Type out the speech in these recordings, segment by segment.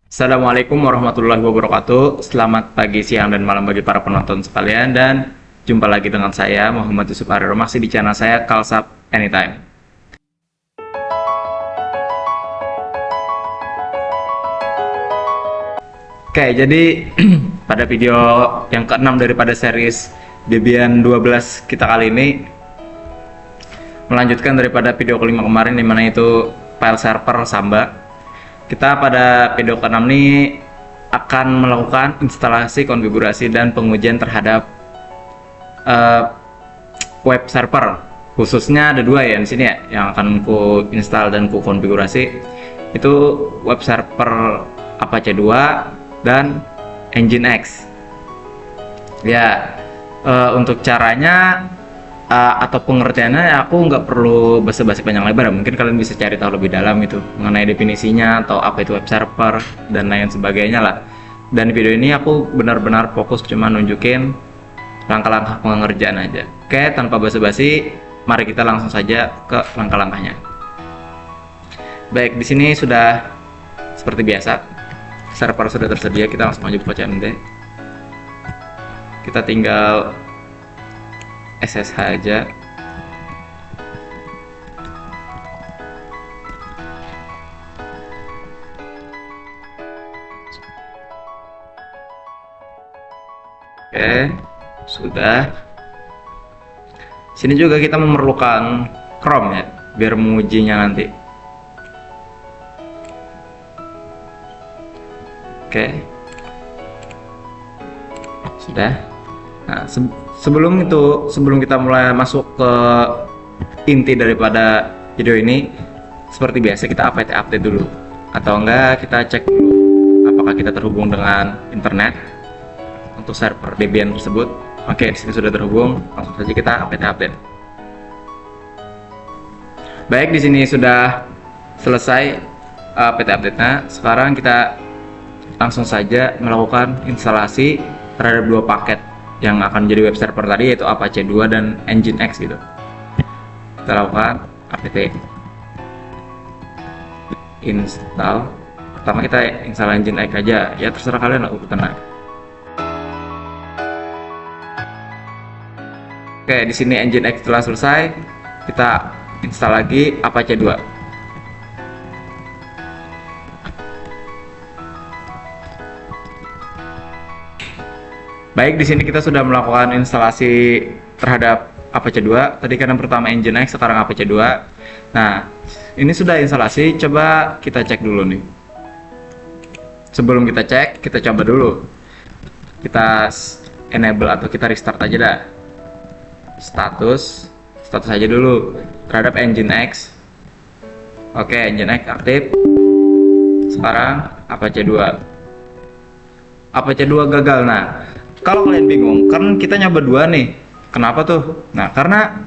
Assalamualaikum warahmatullahi wabarakatuh. Selamat pagi, siang, dan malam bagi para penonton sekalian. Dan jumpa lagi dengan saya, Muhammad Yusuf Ariro, masih di channel saya, Kalsap Anytime. Oke, jadi pada video yang ke-6 daripada series Debian 12 kita kali ini melanjutkan daripada video ke-5 kemarin, dimana itu file server Samba. Kita pada video ke-6 ini akan melakukan instalasi, konfigurasi, dan pengujian terhadap web server. Khususnya ada dua ya di sini ya, yang akan ku install dan ku konfigurasi. Itu web server Apache 2 dan Nginx. Ya, untuk caranya atau pengertiannya aku nggak perlu basa-basi panjang lebar, mungkin kalian bisa cari tahu lebih dalam itu mengenai definisinya atau apa itu web server dan lain sebagainya lah. Dan video ini aku benar-benar fokus cuma nunjukin langkah-langkah pengerjaan aja. Oke, tanpa basa-basi, mari kita langsung saja ke langkah-langkahnya. Baik, di sini sudah seperti biasa, server sudah tersedia. Kita langsung aja buka CMD. Kita tinggal SSH aja. Oke, sudah. Sini juga kita memerlukan Chrome ya, biar mengujinya nanti. Oke, sudah. Nah, sebelum kita mulai masuk ke inti daripada video ini, seperti biasa kita update dulu, atau enggak kita cek dulu apakah kita terhubung dengan internet untuk server Debian tersebut. Oke, di sini sudah terhubung, langsung saja kita update. Baik, di sini sudah selesai update-nya. Sekarang kita langsung saja melakukan instalasi terhadap dua paket yang akan menjadi web server tadi, yaitu Apache 2 dan Nginx gitu. Kita lakukan apt install. Pertama kita install Nginx aja, ya terserah kalian lah urutannya. Oke, di sini Nginx telah selesai. Kita install lagi Apache 2. Baik, di sini kita sudah melakukan instalasi terhadap Apache 2. Tadi kan yang pertama Nginx, sekarang Apache 2. Nah, ini sudah instalasi. Coba kita cek dulu nih. Sebelum kita cek, kita coba dulu. Kita enable atau kita restart aja dah. Status aja dulu terhadap Nginx. Oke, Nginx aktif. Sekarang Apache 2. Apache 2 gagal. Nah, kalau kalian bingung, kan kita nyoba dua nih. Kenapa tuh? Nah, karena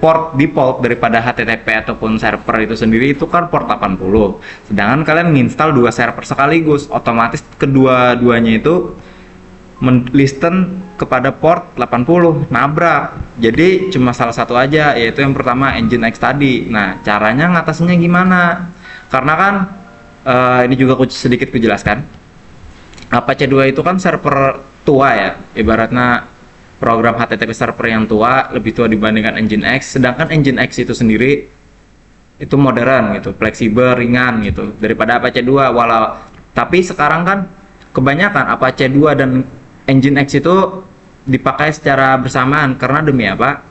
port default daripada HTTP ataupun server itu sendiri itu kan port 80. Sedangkan kalian menginstal dua server sekaligus, otomatis kedua-duanya itu listen kepada port 80, nabrak. Jadi cuma salah satu aja, yaitu yang pertama Nginx tadi. Nah, caranya ngatasinnya gimana? Karena kan ini juga sedikit kujelaskan. Apache 2 itu kan server tua ya, ibaratnya program HTTP server yang tua, lebih tua dibandingkan Nginx. Sedangkan Nginx itu sendiri itu modern gitu, fleksibel, ringan gitu daripada Apache 2. Tapi sekarang kan kebanyakan Apache 2 dan Nginx itu dipakai secara bersamaan. Karena demi apa?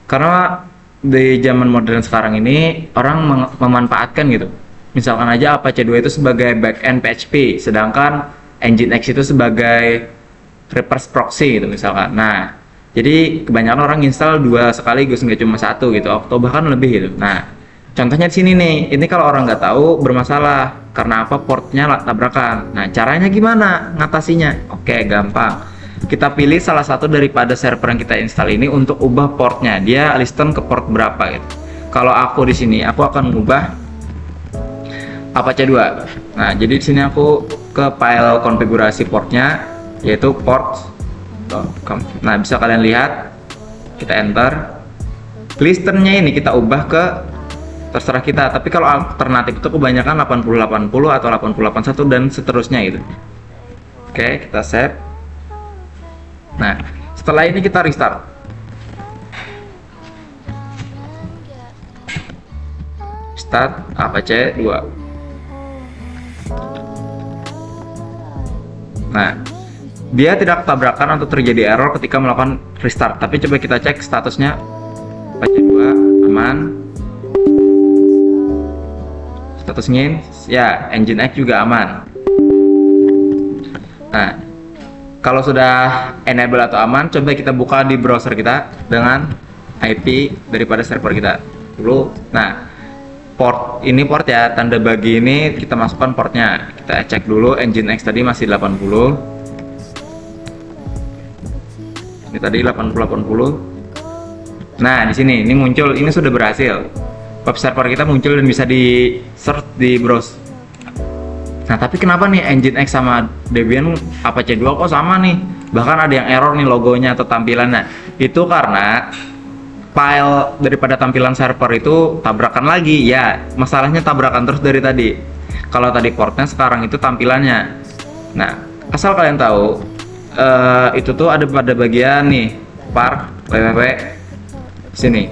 Karena di zaman modern sekarang ini orang memanfaatkan gitu. Misalkan aja Apache 2 itu sebagai backend PHP, sedangkan Nginx itu sebagai reverse proxy gitu misalkan. Nah, jadi kebanyakan orang install dua sekaligus, nggak cuma satu gitu, atau bahkan lebih gitu. Nah, contohnya di sini nih, ini kalau orang nggak tahu bermasalah karena apa, portnya tabrakan. Nah, caranya gimana ngatasinya? Oke, gampang. Kita pilih salah satu daripada server yang kita install ini untuk ubah portnya. Dia listen ke port berapa gitu. Kalau aku di sini, aku akan mengubah Apache 2. Nah, jadi di sini aku ke file konfigurasi portnya, yaitu port.com. Nah, bisa kalian lihat, kita enter. Listennya ini kita ubah ke terserah kita. Tapi kalau alternatif itu kebanyakan 80-80 atau 80-81 dan seterusnya gitu. Oke, kita save. Nah, setelah ini kita restart. Start Apache 2. Nah, dia tidak tabrakan atau terjadi error ketika melakukan restart. Tapi coba kita cek statusnya. Apache 2 aman. Statusnya ya, Nginx juga aman. Nah, kalau sudah enable atau aman, coba kita buka di browser kita dengan IP daripada server kita dulu. Nah, port ini port ya, tanda bagi ini kita masukkan portnya. Kita cek dulu. Nginx tadi masih 80. Ini tadi 80-80. Nah, di sini ini muncul, ini sudah berhasil. Web server kita muncul dan bisa di search di browse. Nah, tapi kenapa nih Nginx sama Debian Apache 2 kok sama nih? Bahkan ada yang error nih logonya atau tampilannya. Itu karena file daripada tampilan server itu tabrakan lagi. Ya, masalahnya tabrakan terus dari tadi. Kalau tadi portnya, sekarang itu tampilannya. Nah, asal kalian tahu, itu tuh ada pada bagian nih var www sini.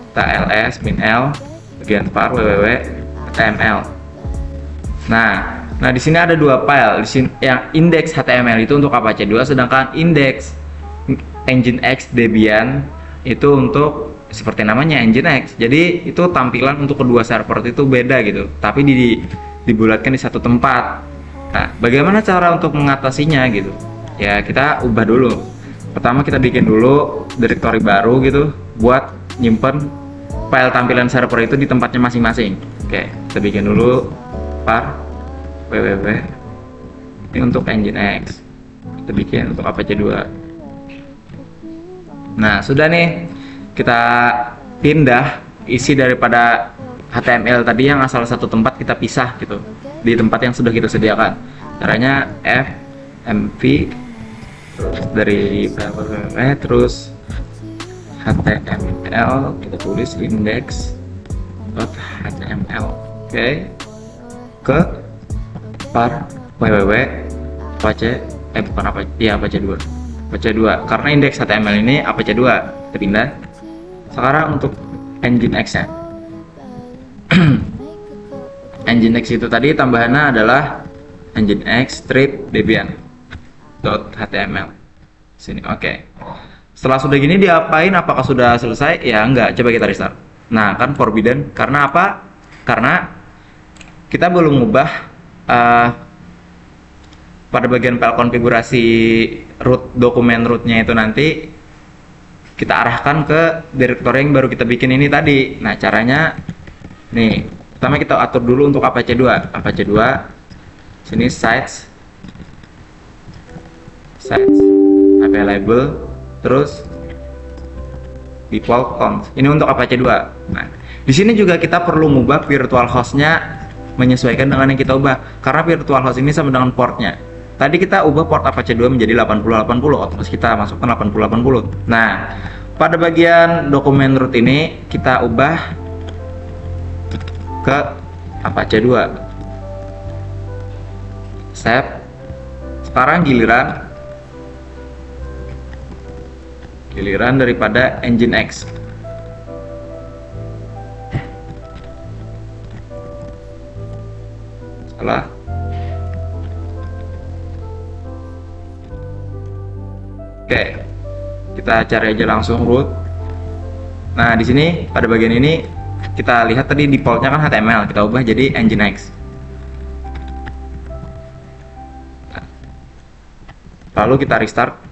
TLS min L bagian var www html. Nah, di sini ada dua file. Di sini yang index HTML itu untuk Apache 2, sedangkan index Nginx Debian itu untuk seperti namanya Nginx. Jadi itu tampilan untuk kedua server itu beda gitu, tapi dibulatkan di satu tempat. Nah, bagaimana cara untuk mengatasinya gitu? Ya, kita ubah dulu. Pertama kita bikin dulu directory baru gitu buat nyimpen file tampilan server itu di tempatnya masing-masing. Oke, kita bikin dulu var www ini untuk Nginx, kita bikin untuk Apache 2. Nah, sudah nih, kita pindah isi daripada HTML tadi yang asal satu tempat, kita pisah gitu di tempat yang sudah kita sediakan. Caranya fmv dari www terus HTML, kita tulis index.html. Oke, ke var www Apache bukan Apache, ya Apache 2. Apache 2 karena indeks HTML ini Apache 2. Kita pindah. Sekarang untuk Nginx nya. Nginx itu tadi tambahannya adalah Nginx strip debian.html. Sini, oke. Setelah sudah gini diapain? Apakah sudah selesai? Ya enggak, coba kita restart. Nah, kan forbidden. Karena apa? Karena kita belum mengubah pada bagian file konfigurasi root, dokumen rootnya itu nanti kita arahkan ke directory yang baru kita bikin ini tadi. Nah, caranya nih, pertama kita atur dulu untuk Apache 2. Apache 2 sini sites available terus default count. Ini untuk Apache 2. Nah, di sini juga kita perlu mengubah virtual hostnya menyesuaikan dengan yang kita ubah, karena virtual host ini sama dengan portnya. Tadi kita ubah port Apache 2 menjadi 8080, otomatis kita masukkan 8080. Nah, pada bagian dokumen root ini kita ubah ke Apache 2. Save. Sekarang giliran daripada Nginx. Salah. Oke, kita cari aja langsung root. Nah, di sini pada bagian ini kita lihat tadi defaultnya kan HTML, kita ubah jadi Nginx. Lalu kita restart.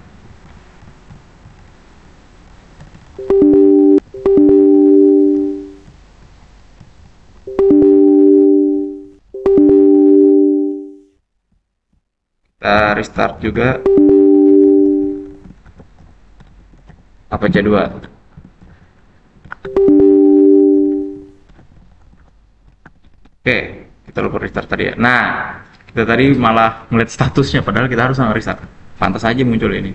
Kita restart juga Apache 2. Oke, kita lupa restart tadi ya. Nah, kita tadi malah ngeliat statusnya, padahal kita harus restart. Pantas aja muncul ini.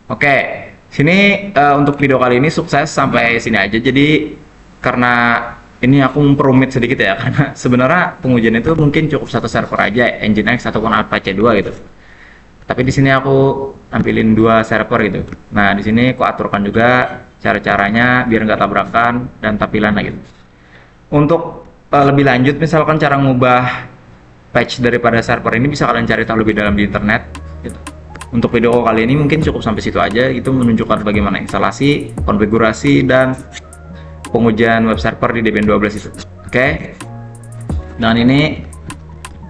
Oke, sini untuk video kali ini sukses sampai sini aja. Jadi karena ini aku memperumit sedikit ya, karena sebenarnya pengujian itu mungkin cukup satu server aja, Nginx ataupun Apache 2 gitu. Tapi di sini aku tampilin dua server gitu. Nah, di sini aku aturkan juga cara-caranya biar nggak tabrakan dan tampilannya gitu. Untuk lebih lanjut, misalkan cara ngubah patch daripada server ini bisa kalian cari tahu lebih dalam di internet gitu. Untuk video kali ini mungkin cukup sampai situ aja, itu menunjukkan bagaimana instalasi, konfigurasi, dan pengujian web server di Debian 12 itu. Oke. Dan ini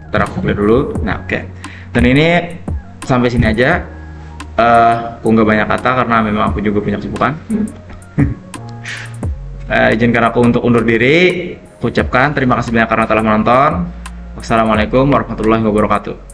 ntar aku clear dulu. Nah, oke. Dan ini sampai sini aja. Aku nggak banyak kata karena memang aku juga punya kesibukan. Izinkan aku untuk undur diri. Aku ucapkan terima kasih banyak karena telah menonton. Wassalamualaikum warahmatullahi wabarakatuh.